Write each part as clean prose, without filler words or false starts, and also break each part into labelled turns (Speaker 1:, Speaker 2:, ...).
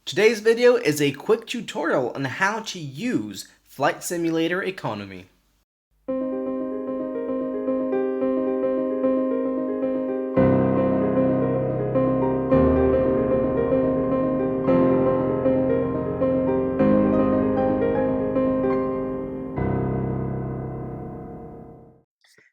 Speaker 1: Today's video is a quick tutorial on how to use Flight Simulator Economy.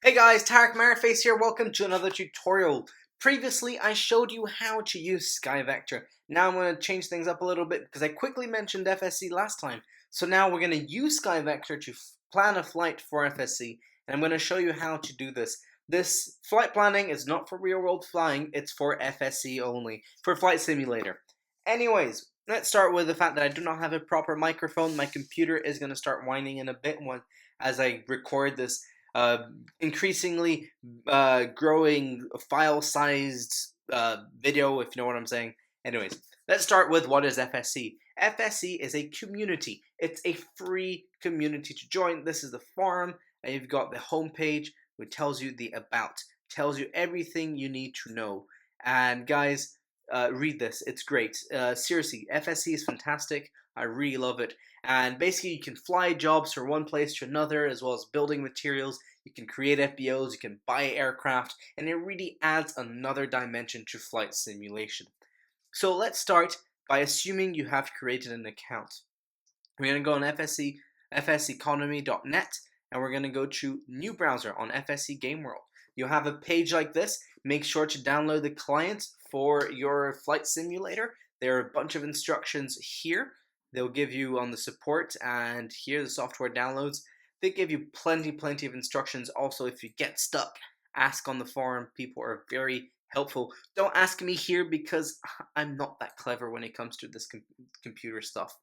Speaker 1: Hey guys, Tarek Merryface here. Welcome to another tutorial. Previously, I showed you how to use Skyvector. Now I'm going to change things up a little bit because I quickly mentioned FSE last time. So now we're going to use Skyvector to plan a flight for FSE, and I'm going to show you how to do this. This flight planning is not for real-world flying, it's for FSE only, for Flight Simulator. Anyways, let's start with the fact that I do not have a proper microphone. My computer is going to start whining in a bit as I record this increasingly growing file-sized video, if you know what I'm saying. Anyways, let's start with what is FSE. FSE is a community. It's a free community to join. This is the forum, and you've got the homepage, which tells you the about, tells you everything you need to know. And guys, read this. It's great. Seriously, FSE is fantastic. I really love it. And basically, you can fly jobs from one place to another, as well as building materials. You can create FBOs, you can buy aircraft, and it really adds another dimension to flight simulation. So let's start by assuming you have created an account. We're going to go on FSEconomy.net, and we're going to go to New Browser on FSE Game World. You'll have a page like this. Make sure to download the client for your flight simulator. There are a bunch of instructions here. They'll give you on the support, and here the software downloads. They give you plenty of instructions. Also, if you get stuck, ask on the forum. People are very helpful. Don't ask me here because I'm not that clever when it comes to this computer stuff.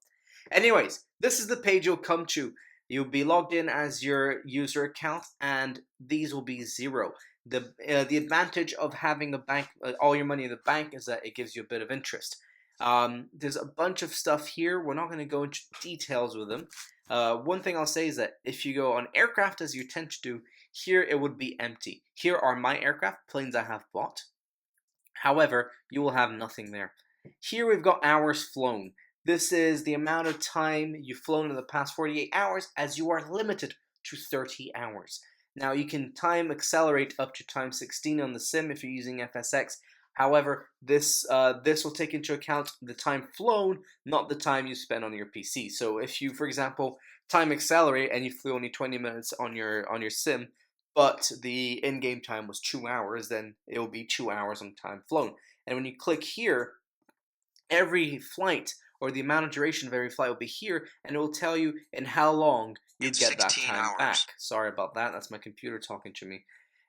Speaker 1: Anyways, this is the page you'll come to. You'll be logged in as your user account, and these will be zero. The advantage of having a bank, all your money in the bank, is that it gives you a bit of interest. There's a bunch of stuff here. We're not going to go into details with them. One thing I'll say is that if you go on aircraft, as you tend to do, here it would be empty. Here are my aircraft, planes I have bought. However, you will have nothing there. Here we've got hours flown. This is the amount of time you've flown in the past 48 hours, as you are limited to 30 hours. Now you can time accelerate up to time 16 on the sim if you're using FSX. However, this will take into account the time flown, not the time you spend on your PC. So if you, for example, time accelerate and you flew only 20 minutes on your sim, but the in-game time was 2 hours, then it will be 2 hours on time flown. And when you click here, every flight or the amount of duration of every flight will be here, and it will tell you in how long you get that time back. Sorry about that. That's my computer talking to me.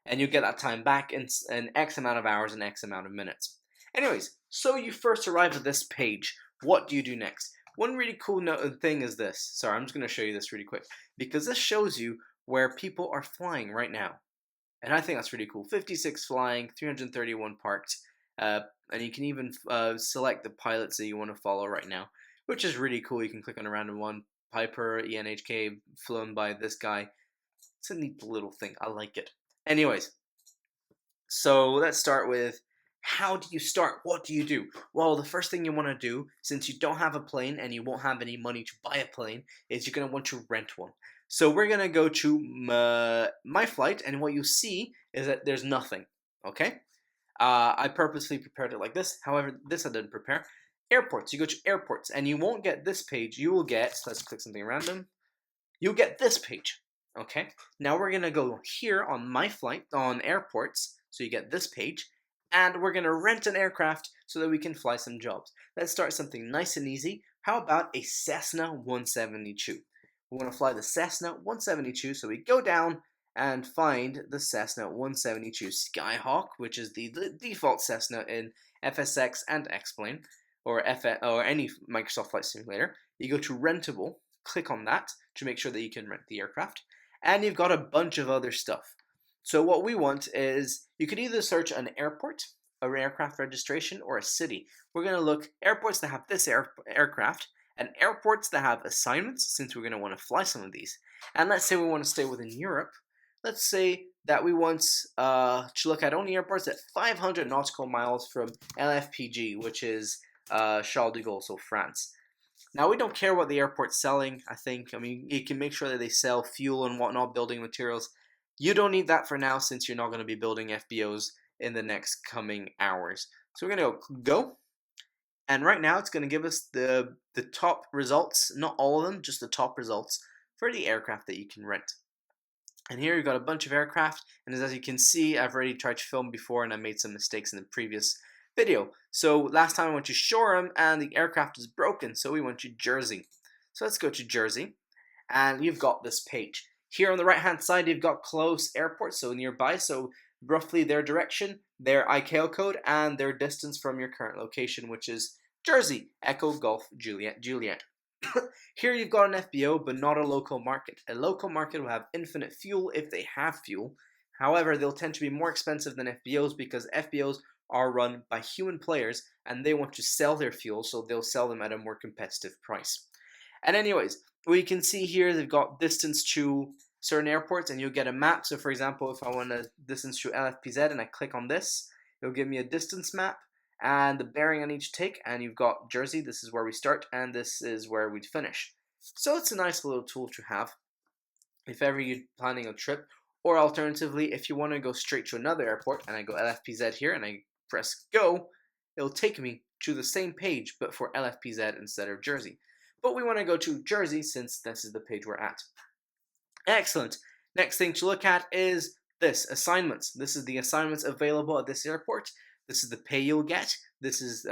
Speaker 1: And you get that time back in X amount of hours and X amount of minutes. Anyways, so you first arrive at this page. What do you do next? One really cool thing is this. Sorry, I'm just going to show you this really quick, because this shows you where people are flying right now. And I think that's really cool. 56 flying, 331 parked. And you can even select the pilots that you want to follow right now, which is really cool. You can click on a random one. Piper, ENHK, flown by this guy. It's a neat little thing. I like it. Anyways, so let's start with, how do you start? What do you do? Well, the first thing you want to do, since you don't have a plane and you won't have any money to buy a plane, is you're going to want to rent one. So we're going to go to my flight, and what you see is that there's nothing, okay? I purposely prepared it like this. However, this I didn't prepare. Airports. You go to airports, and you won't get this page. You will get, let's click something random. You'll get this page. Okay, now we're going to go here on my flight, on airports, so you get this page, and we're going to rent an aircraft so that we can fly some jobs. Let's start something nice and easy. How about a Cessna 172? We want to fly the Cessna 172, so we go down and find the Cessna 172 Skyhawk, which is the default Cessna in FSX and X-Plane, or any Microsoft Flight Simulator. You go to Rentable, click on that to make sure that you can rent the aircraft. And you've got a bunch of other stuff. So what we want is, you could either search an airport, an aircraft registration, or a city. We're going to look airports that have this aircraft, and airports that have assignments, since we're going to want to fly some of these. And let's say we want to stay within Europe. Let's say that we want to look at only airports at 500 nautical miles from LFPG, which is Charles de Gaulle, so France. Now, we don't care what the airport's selling, I think. I mean, you can make sure that they sell fuel and whatnot, building materials. You don't need that for now since you're not going to be building FBOs in the next coming hours. So we're going to go. And right now, it's going to give us the top results, not all of them, just the top results for the aircraft that you can rent. And here you've got a bunch of aircraft, and as you can see, I've already tried to film before and I made some mistakes in the previous video. So last time I went to Shoreham and the aircraft is broken, so we went to Jersey. So let's go to Jersey, and you've got this page. Here on the right hand side, you've got close airports, so nearby, so roughly their direction, their ICAO code, and their distance from your current location, which is Jersey, Echo Golf Juliet Juliet. Here you've got an FBO, but not a local market. A local market will have infinite fuel if they have fuel. However, they'll tend to be more expensive than FBOs because FBOs are run by human players and they want to sell their fuel, so they'll sell them at a more competitive price. And anyways, we can see here they've got distance to certain airports and you'll get a map. So for example, if I want a distance to LFPZ and I click on this, it'll give me a distance map and the bearing I need to take, and you've got Jersey, this is where we start, and this is where we'd finish. So it's a nice little tool to have if ever you're planning a trip, or alternatively, if you want to go straight to another airport, and I go LFPZ here, and I press go, it'll take me to the same page, but for LFPZ instead of Jersey. But we want to go to Jersey since this is the page we're at. Excellent. Next thing to look at is this, assignments. This is the assignments available at this airport. This is the pay you'll get. This is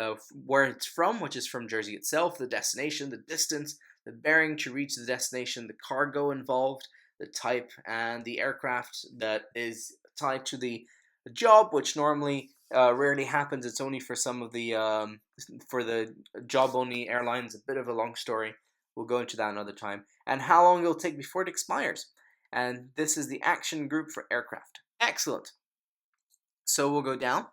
Speaker 1: where it's from, which is from Jersey itself, the destination, the distance, the bearing to reach the destination, the cargo involved, the type, and the aircraft that is tied to the job, which normally rarely happens. It's only for some of the for the job-only airlines. A bit of a long story. We'll go into that another time. And how long it'll take before it expires. And this is the action group for aircraft. Excellent. So we'll go down.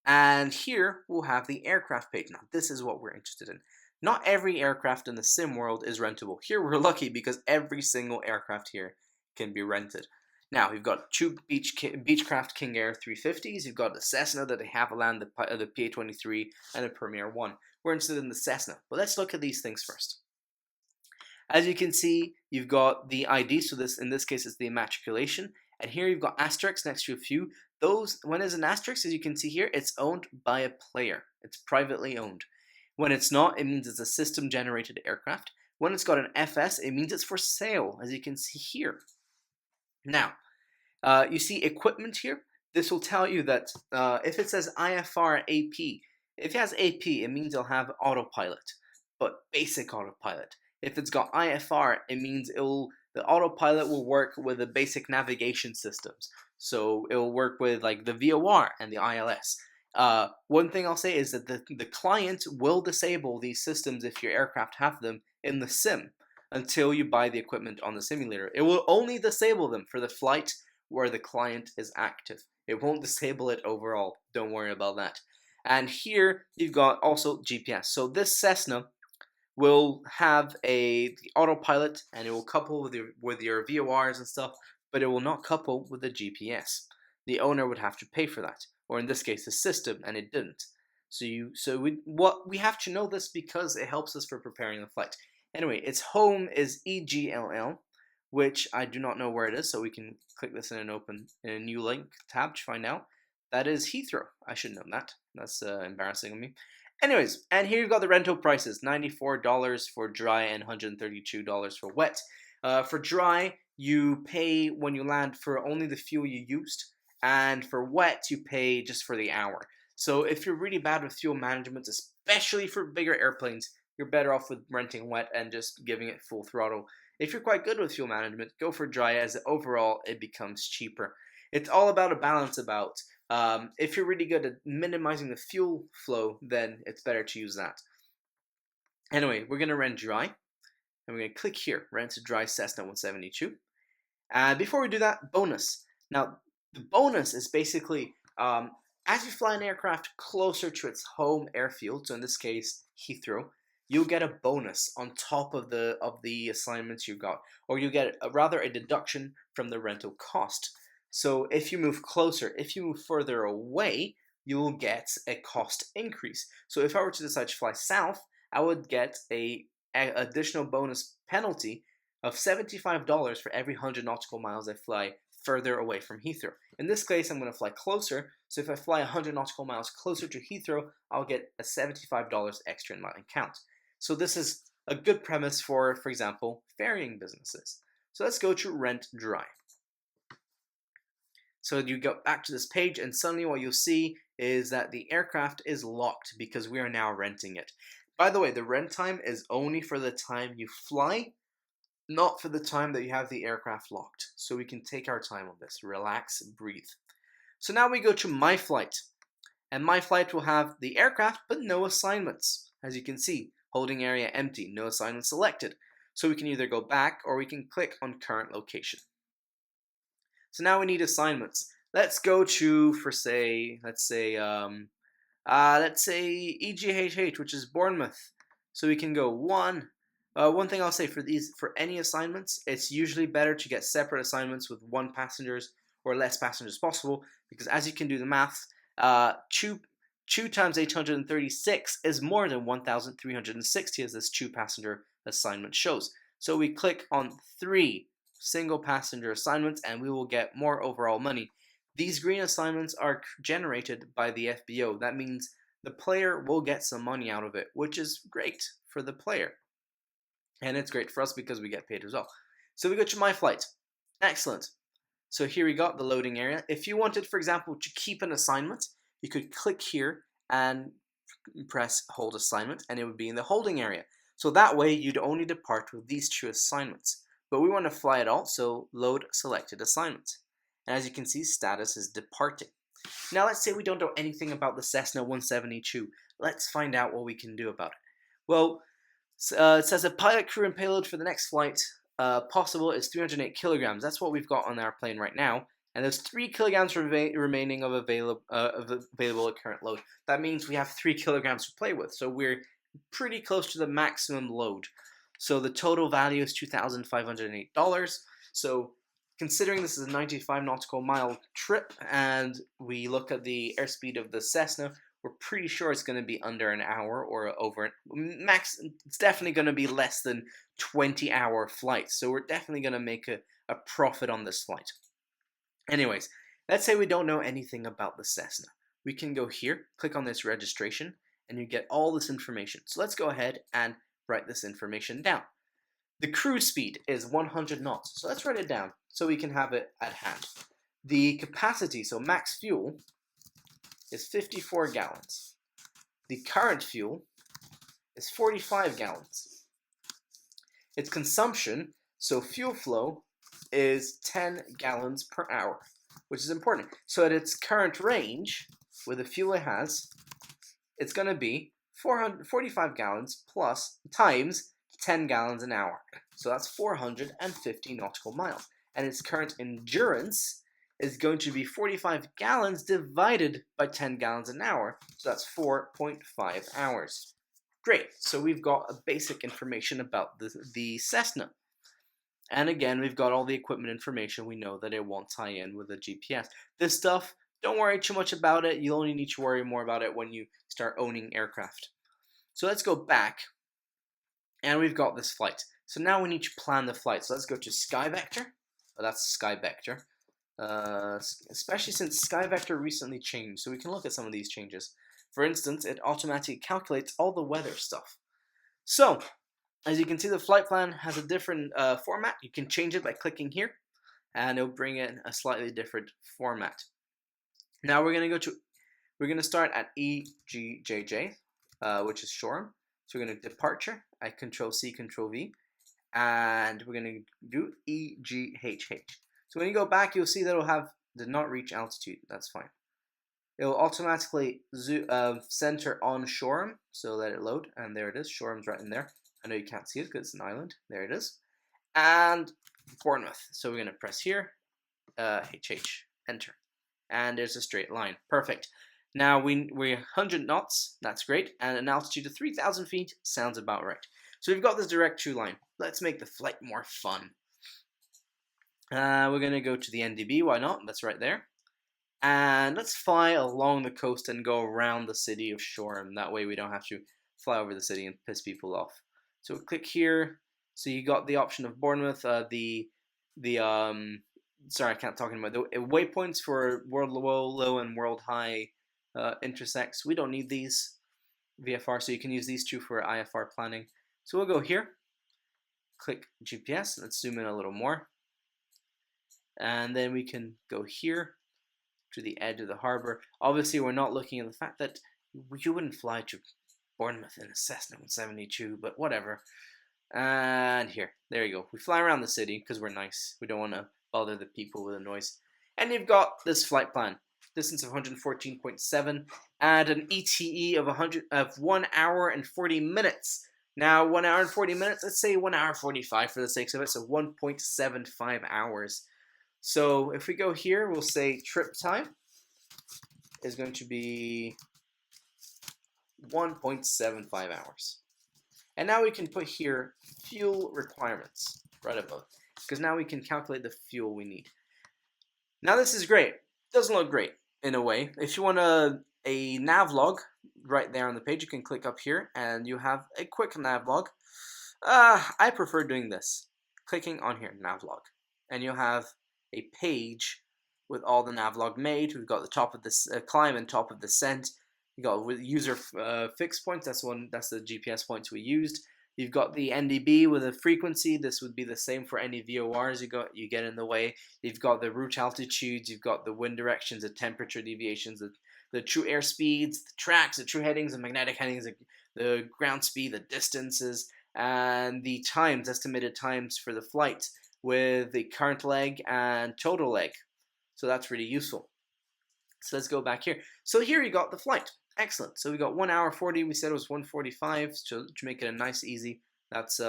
Speaker 1: And here we'll have the aircraft page. Now this is what we're interested in. Not every aircraft in the sim world is rentable. Here we're lucky because every single aircraft here can be rented. Now we've got two Beechcraft King Air 350s. You've got the Cessna that they have land, the PA-23, and a Premier 1. We're interested in the Cessna, but let's look at these things first. As you can see, you've got the ID, so this in this case it's the immatriculation, and here you've got asterisks next to a few. Those, when it's an asterisk, as you can see here, it's owned by a player. It's privately owned. When it's not, it means it's a system-generated aircraft. When it's got an FS, it means it's for sale, as you can see here. Now, you see equipment here. This will tell you that if it says IFR AP, if it has AP, it means it'll have autopilot, but basic autopilot. If it's got IFR, it means the autopilot will work with the basic navigation systems. So it will work with like the VOR and the ILS. One thing I'll say is that the client will disable these systems if your aircraft have them in the sim until you buy the equipment on the simulator. It will only disable them for the flight where the client is active. It won't disable it overall. Don't worry about that. And here you've got also GPS. So this Cessna will have the autopilot and it will couple with your VORs and stuff, but it will not couple with the GPS. The owner would have to pay for that, or in this case, the system, and it didn't. We have to know this because it helps us for preparing the flight. Anyway, its home is EGLL, which I do not know where it is, so we can click this in a new link tab to find out. That is Heathrow. I should know that. That's embarrassing of me. Anyways, and here you've got the rental prices, $94 for dry and $132 for wet. For dry, you pay when you land for only the fuel you used, and for wet, you pay just for the hour. So if you're really bad with fuel management, especially for bigger airplanes, you're better off with renting wet and just giving it full throttle. If you're quite good with fuel management, go for dry, as overall it becomes cheaper. It's all about a balance about. If you're really good at minimizing the fuel flow, then it's better to use that. Anyway, we're going to rent dry. And we're going to click here, rent to dry Cessna 172. Before we do that, bonus. Now, the bonus is basically, as you fly an aircraft closer to its home airfield, so in this case, Heathrow, you'll get a bonus on top of the assignments you got. Or you get a deduction from the rental cost. So if you move closer, if you move further away, you will get a cost increase. So if I were to decide to fly south, I would get a additional bonus penalty of $75 for every 100 nautical miles I fly further away from Heathrow. In this case, I'm going to fly closer, so if I fly 100 nautical miles closer to Heathrow, I'll get a $75 extra in my account. So this is a good premise for example, ferrying businesses. So let's go to Rent Drive. So you go back to this page, and suddenly what you'll see is that the aircraft is locked because we are now renting it. By the way, the rent time is only for the time you fly, not for the time that you have the aircraft locked. So we can take our time on this. Relax, breathe. So now we go to My Flight. And My Flight will have the aircraft, but no assignments. As you can see, holding area empty, no assignments selected. So we can either go back or we can click on current location. So now we need assignments. Let's go to, let's say EGHH, which is Bournemouth. So we can go one. One thing I'll say for any assignments, it's usually better to get separate assignments with 1 passengers or less passengers possible, because as you can do the math, 2 times 836 is more than 1,360 as this 2 passenger assignment shows. So we click on 3 single passenger assignments and we will get more overall money. These green assignments are generated by the FBO. That means the player will get some money out of it, which is great for the player. And it's great for us because we get paid as well. So we go to My Flight. Excellent. So here we got the loading area. If you wanted, for example, to keep an assignment, you could click here and press hold assignment and it would be in the holding area. So that way you'd only depart with these 2 assignments. But we want to fly it all, so load selected assignment. And as you can see, status is departing. Now let's say we don't know anything about the Cessna 172. Let's find out what we can do about it. Well, it says a pilot, crew, and payload for the next flight possible is 308 kilograms. That's what we've got on our plane right now. And there's 3 kilograms remaining of available at current load. That means we have 3 kilograms to play with. So we're pretty close to the maximum load. So the total value is $2,508. So considering this is a 95 nautical mile trip and we look at the airspeed of the Cessna, we're pretty sure it's going to be under an hour or over max. It's definitely going to be less than 20-hour flights. So we're definitely going to make a profit on this flight. Anyways, let's say we don't know anything about the Cessna. We can go here, click on this registration, and you get all this information. So let's go ahead and write this information down. The cruise speed is 100 knots. So let's write it down so we can have it at hand. The capacity, so max fuel, is 54 gallons. The current fuel is 45 gallons. Its consumption, so fuel flow, is 10 gallons per hour, which is important. So at its current range, with the fuel it has, it's going to be 445 gallons plus times 10 gallons an hour. So that's 450 nautical miles. And its current endurance is going to be 45 gallons divided by 10 gallons an hour. So that's 4.5 hours. Great. So we've got a basic information about the Cessna. And again, we've got all the equipment information. We know that it won't tie in with a GPS. This stuff, don't worry too much about it. You'll only need to worry more about it when you start owning aircraft. So let's go back. And we've got this flight. So now we need to plan the flight. So let's go to Skyvector. Oh, that's Skyvector. Especially since Skyvector recently changed. So we can look at some of these changes. For instance, it automatically calculates all the weather stuff. So, as you can see, the flight plan has a different format. You can change it by clicking here. And it'll bring in a slightly different format. Now we're going to start at EGJJ, which is Shoreham. So we're going to departure. I Control-C, Control-V. And we're going to do EGHH. So when you go back, you'll see that it'll have did not reach altitude. That's fine. It will automatically center on Shoreham, so let it load. And there it is. Shoreham's right in there. I know you can't see it because it's an island. There it is. And Bournemouth. So we're going to press here, HH, enter. And there's a straight line. Perfect. Now we're 100 knots. That's great. And an altitude of 3,000 feet sounds about right. So we've got this direct true line. Let's make the flight more fun. We're going to go to the NDB. Why not? That's right there. And let's fly along the coast and go around the city of Shoreham. That way we don't have to fly over the city and piss people off. So click here. So you got the option of Bournemouth, sorry, I can't talk about the waypoints for world low and world high intersects. We don't need these VFR, so you can use these two for IFR planning. So we'll go here, click GPS. Let's zoom in a little more, and then we can go here to the edge of the harbor. Obviously, we're not looking at the fact that you wouldn't fly to Bournemouth in a Cessna 172, but whatever. And here, there you go. We fly around the city because we're nice. We don't want to bother the people with the noise. And you've got this flight plan. Distance of 114.7 and an ETE of 1 hour and 40 minutes. Now, 1 hour and 40 minutes, let's say 1 hour 45 for the sake of it, so 1.75 hours. So if we go here, we'll say trip time is going to be 1.75 hours. And now we can put here fuel requirements right above, because now we can calculate the fuel we need. Now this is great. Doesn't look great in a way. If you want a nav log right there on the page, you can click up here and you have a quick nav log. I prefer doing this. Clicking on here, nav log, and you'll have a page with all the nav log made. We've got the top of this climb and top of descent. You got with user fixed points. That's the GPS points we used. You've got the NDB with a frequency. This would be the same for any VORs you get in the way. You've got the route altitudes. You've got the wind directions, the temperature deviations, the true air speeds, the tracks, the true headings, the magnetic headings, the ground speed, the distances, and the times, estimated times for the flight with the current leg and total leg. So that's really useful. So let's go back here. So here you got the flight. Excellent. So we got 1 hour 40. We said it was 1:45. So to make it a nice easy, that's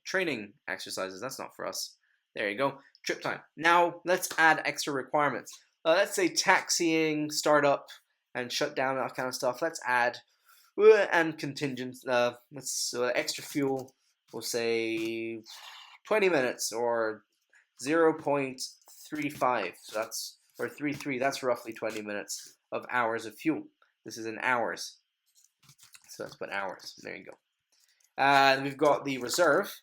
Speaker 1: training exercises. That's not for us. There you go. Trip time. Now let's add extra requirements. Let's say taxiing, startup, and shut down, that kind of stuff. Let's add and contingent. Let's extra fuel. We'll say 20 minutes or 0.35. So that's or 33. That's roughly 20 minutes of hours of fuel. This is in hours, so let's put hours. There you go. And we've got the reserve,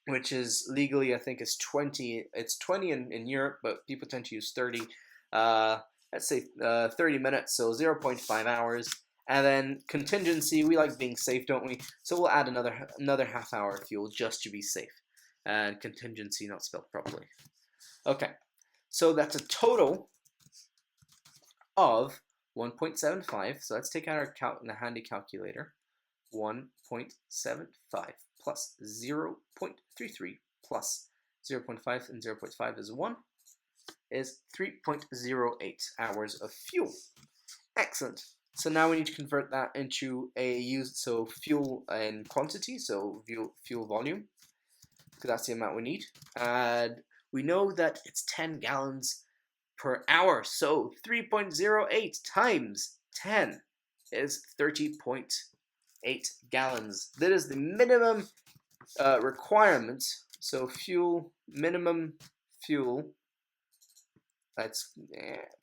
Speaker 1: which is legally, I think, is 20. It's 20 in Europe, but people tend to use 30. Let's say 30 minutes, so 0.5 hours. And then contingency, we like being safe, don't we? So we'll add another half hour of fuel just to be safe. And contingency not spelled properly. Okay, so that's a total of 1.75. So let's take out our the handy calculator. 1.75 plus 0.33 plus 0.5 and 0.5 is 1 is 3.08 hours of fuel. Excellent. So now we need to convert that into fuel in quantity, so fuel volume, because that's the amount we need. And we know that it's 10 gallons per hour, so 3.08 times 10 is 30.8 gallons. That is the minimum requirement. So minimum fuel, that's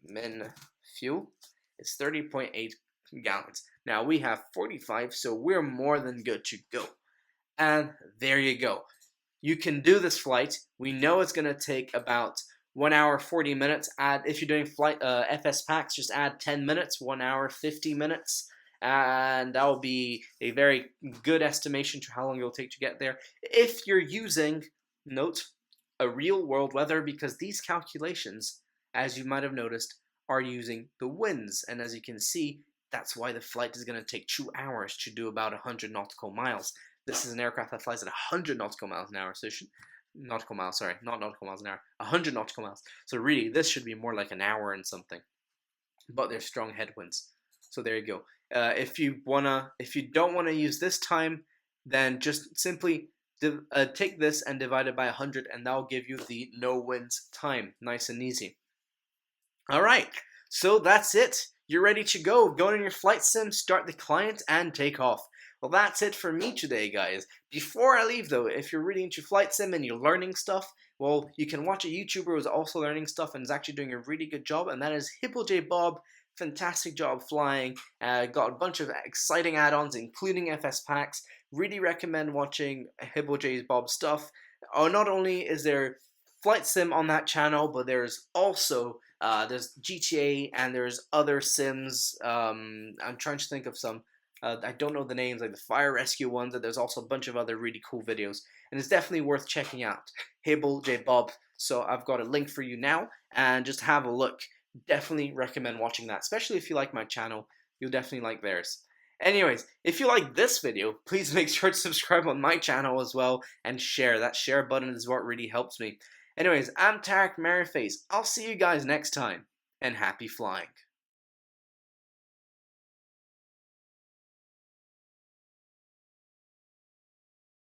Speaker 1: min fuel, is 30.8 gallons. Now we have 45, so we're more than good to go. And there you go. You can do this flight. We know it's going to take about 1 hour 40 minutes. If you're doing flight FS packs, just add 10 minutes, 1 hour 50 minutes, and that will be a very good estimation to how long it will take to get there. If you're using, note, a real world weather, because these calculations, as you might have noticed, are using the winds, and as you can see, that's why the flight is going to take 2 hours to do about 100 nautical miles. This is an aircraft that flies at 100 nautical miles an hour, so nautical miles, sorry, not nautical miles an hour, 100 nautical miles. So really, this should be more like an hour and something. But there's strong headwinds. So there you go. If you don't wanna use this time, then just simply take this and divide it by 100, and that'll give you the no winds time. Nice and easy. All right, so that's it. You're ready to go. Go in your flight sim, start the client, and take off. Well, that's it for me today, guys. Before I leave, though, if you're really into flight sim and you're learning stuff, Well, you can watch a YouTuber who's also learning stuff and is actually doing a really good job, and that is Hippo J Bob. Fantastic job flying. Got a bunch of exciting add-ons, including FS packs. Really recommend watching Hippo J Bob stuff. Not only is there flight sim on that channel, but there's also there's GTA and there's other sims. I'm trying to think of some. I don't know the names, like the fire rescue ones, and there's also a bunch of other really cool videos. And it's definitely worth checking out. Hable J Bob. So I've got a link for you now, and just have a look. Definitely recommend watching that, especially if you like my channel. You'll definitely like theirs. Anyways, if you like this video, please make sure to subscribe on my channel as well, and share. That share button is what really helps me. Anyways, I'm Tarek Merryface. I'll see you guys next time, and happy flying.